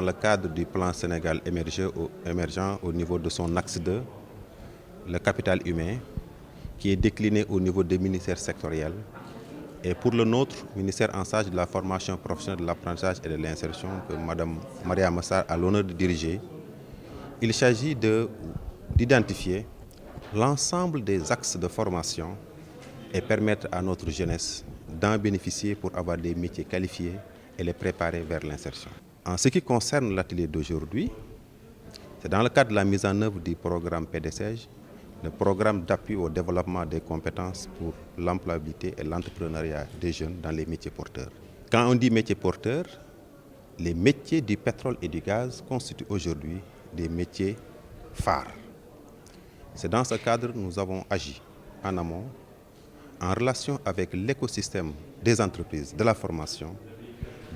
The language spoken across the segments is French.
le cadre du plan Sénégal émergent au niveau de son axe 2, le capital humain, qui est décliné au niveau des ministères sectoriels. Et pour le nôtre, ministère en charge de la formation professionnelle, de l'apprentissage et de l'insertion, que Mme Maria Massar a l'honneur de diriger, il s'agit d'identifier l'ensemble des axes de formation et permettre à notre jeunesse d'en bénéficier pour avoir des métiers qualifiés et les préparer vers l'insertion. En ce qui concerne l'atelier d'aujourd'hui, c'est dans le cadre de la mise en œuvre du programme PDCEJ, le programme d'appui au développement des compétences pour l'employabilité et l'entrepreneuriat des jeunes dans les métiers porteurs. Quand on dit métiers porteurs, les métiers du pétrole et du gaz constituent aujourd'hui des métiers phares. C'est dans ce cadre que nous avons agi en amont, en relation avec l'écosystème des entreprises, de la formation,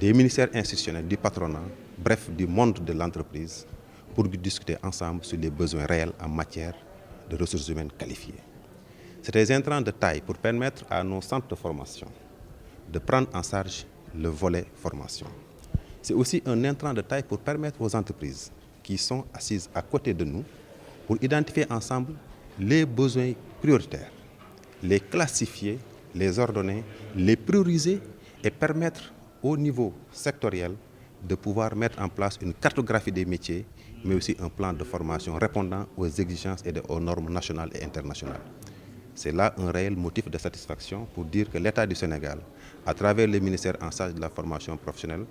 des ministères institutionnels, du patronat, bref, du monde de l'entreprise, pour discuter ensemble sur les besoins réels en matière de ressources humaines qualifiées. C'est des intrants de taille pour permettre à nos centres de formation de prendre en charge le volet formation. C'est aussi un intrant de taille pour permettre aux entreprises qui sont assises à côté de nous pour identifier ensemble les besoins prioritaires, les classifier, les ordonner, les prioriser et permettre au niveau sectoriel de pouvoir mettre en place une cartographie des métiers, mais aussi un plan de formation répondant aux exigences et aux normes nationales et internationales. C'est là un réel motif de satisfaction pour dire que l'État du Sénégal, à travers le ministère en charge de la formation professionnelle,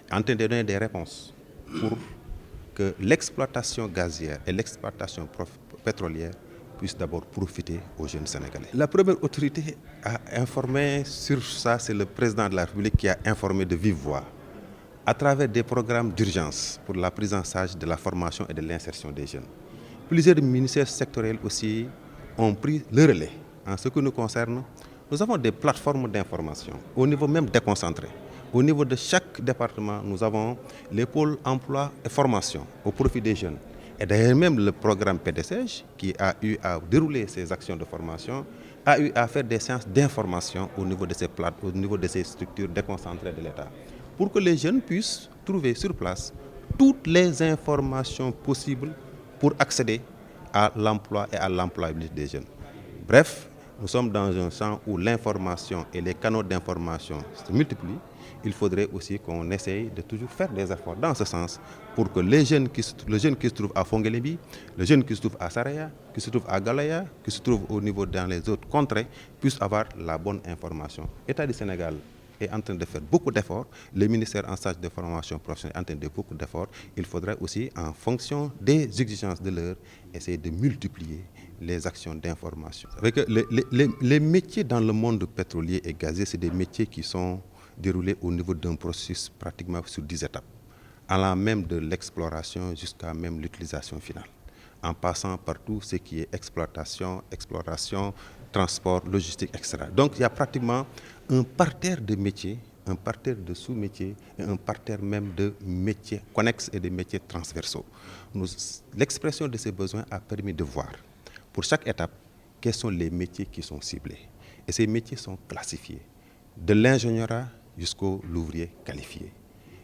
est en train de donner des réponses pour que l'exploitation gazière et l'exploitation pétrolière puissent d'abord profiter aux jeunes Sénégalais. La première autorité à informer sur ça, c'est le président de la République qui a informé de vive voix, à travers des programmes d'urgence pour la prise en charge de la formation et de l'insertion des jeunes. Plusieurs ministères sectoriels aussi ont pris le relais. En ce qui nous concerne, nous avons des plateformes d'information au niveau même déconcentré. Au niveau de chaque département, nous avons les pôles emploi et formation au profit des jeunes. Et d'ailleurs même le programme PDCEJ, qui a eu à dérouler ces actions de formation, a eu à faire des séances d'information au niveau de ces structures déconcentrées de l'État, pour que les jeunes puissent trouver sur place toutes les informations possibles pour accéder à l'emploi et à l'employabilité des jeunes. Bref, nous sommes dans un champ où l'information et les canaux d'information se multiplient. Il faudrait aussi qu'on essaye de toujours faire des efforts dans ce sens pour que le jeune qui se trouve à Fonguélébi, le jeune qui se trouve à Saraya, qui se trouve à Galaya, qui se trouve au niveau dans les autres contrées, puissent avoir la bonne information. L'État du Sénégal est en train de faire beaucoup d'efforts. Le ministère en charge de formation professionnelle est en train de faire beaucoup d'efforts. Il faudrait aussi, en fonction des exigences de l'heure, essayer de multiplier les actions d'information. Les métiers dans le monde pétrolier et gazier, c'est des métiers qui sont déroulés au niveau d'un processus pratiquement sur 10 étapes, allant même de l'exploration jusqu'à même l'utilisation finale, en passant par tout ce qui est exploitation, transport, logistique, etc. Donc il y a pratiquement un parterre de métiers, un parterre de sous-métiers et un parterre même de métiers connexes et de métiers transversaux. L'expression de ces besoins a permis de voir, pour chaque étape, quels sont les métiers qui sont ciblés. Et ces métiers sont classifiés, de l'ingénierat jusqu'au l'ouvrier qualifié,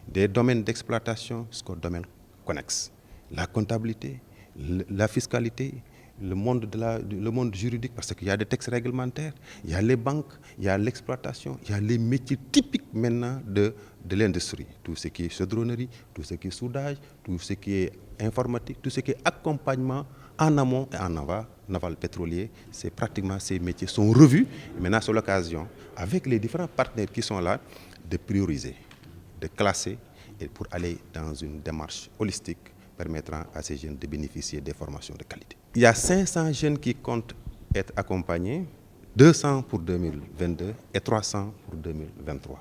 des domaines d'exploitation jusqu'aux domaines connexes, la comptabilité, la fiscalité, le monde juridique, parce qu'il y a des textes réglementaires, il y a les banques, il y a l'exploitation, il y a les métiers typiques maintenant de l'industrie. Tout ce qui est chaudronnerie, tout ce qui est soudage, tout ce qui est informatique, tout ce qui est accompagnement en amont et en aval pétrolier, c'est pratiquement ces métiers sont revus. Maintenant, c'est l'occasion, avec les différents partenaires qui sont là, de prioriser, de classer et pour aller dans une démarche holistique permettant à ces jeunes de bénéficier des formations de qualité. Il y a 500 jeunes qui comptent être accompagnés, 200 pour 2022 et 300 pour 2023.